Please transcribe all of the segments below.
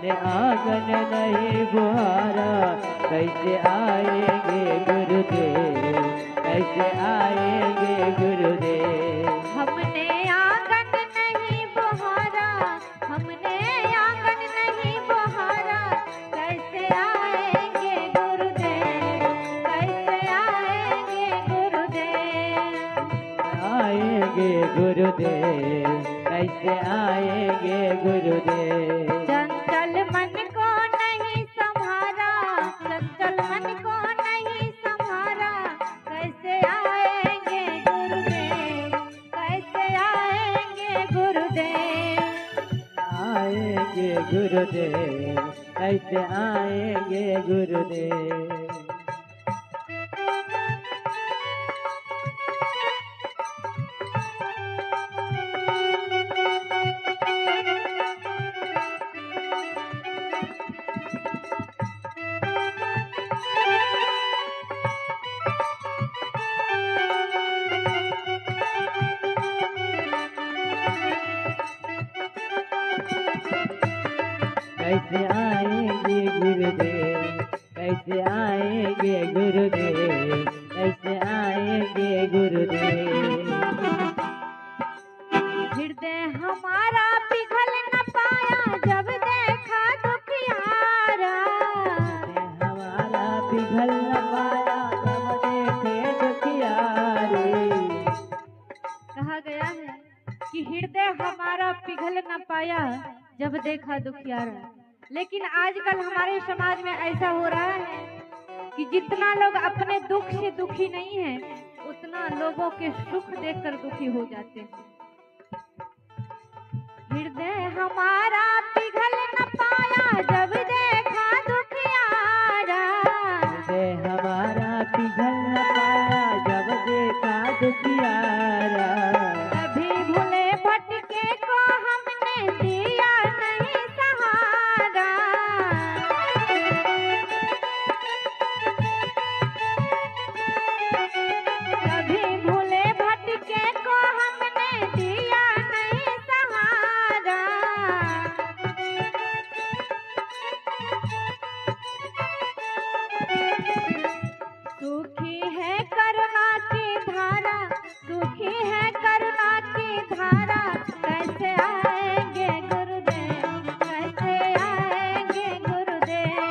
हमने आंगन नहीं बुहारा, कैसे आएंगे गुरुदेव, कैसे आएंगे गुरुदेव। हमने आंगन नहीं बुहारा, हमने आंगन नहीं बुहारा, कैसे आएंगे गुरुदेव, कैसे आएंगे गुरुदेव। आएंगे गुरुदेव, कैसे आएंगे गुरुदेव। चंचल मन को नहीं संभारा, चंचल मन को नहीं संभारा, कैसे आएंगे गुरुदेव, कैसे आएंगे गुरुदेव। आएंगे गुरुदेव, कैसे आएंगे गुरुदेव। कैसे आएंगे गुरुदेव, कैसे आएंगे गुरुदेव, कैसे आएंगे गुरुदेव। हृदय हमारा पिघल न पाया जब देखा दुखियारा, हमारा पिघल न पाया जब देखे दुखियारे। कहा गया है कि हृदय हमारा पिघल न पाया जब देखा दुखियारा। लेकिन आजकल हमारे समाज में ऐसा हो रहा है कि जितना लोग अपने दुख से दुखी नहीं है, उतना लोगों के सुख देखकर दुखी हो जाते हैं। हृदय हमारा पिघल न पाया जब देखा दुखियारा, हृदय हमारा पिघल न पाया जब देखा दुखियारा। कभी भूले भटके को हमने दिया नहीं सहारा, कभी भूले भटके को हमने दिया नहीं सहारा। सूखी है करुणा की धारा, सूखी है करुणा की धारा, कैसे आएंगे गुरुदेव, कैसे आएंगे गुरुदेव।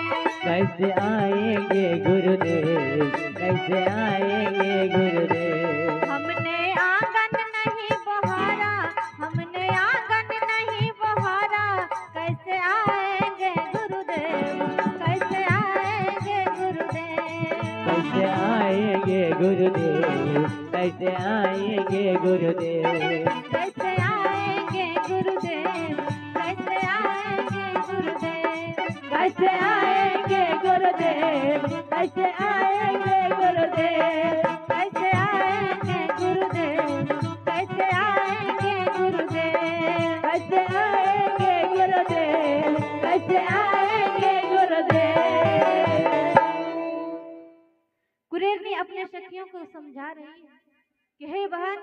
कैसे आएंगे गुरुदेव, कैसे आएंगे गुरुदेव। हमने आंगन नहीं बहारा, हमने आंगन नहीं बहारा, कैसे आएंगे गुरुदेव, कैसे आएंगे गुरुदेव। कैसे आएंगे गुरुदेव, कैसे आएंगे गुरुदेव। कैसे आएंगे गुरुदेव, कैसे आएंगे गुरुदेव। कैसे आएंगे गुरुदेव, कैसे आएंगे गुरुदेव। कैसे आएंगे गुरुदेव, कैसे आएंगे गुरुदेव। कैसे आएंगे गुरुदेव, कैसे आएंगे गुरुदेव। कुरेरनी अपने सखियों को समझा रही है कि हे बहन,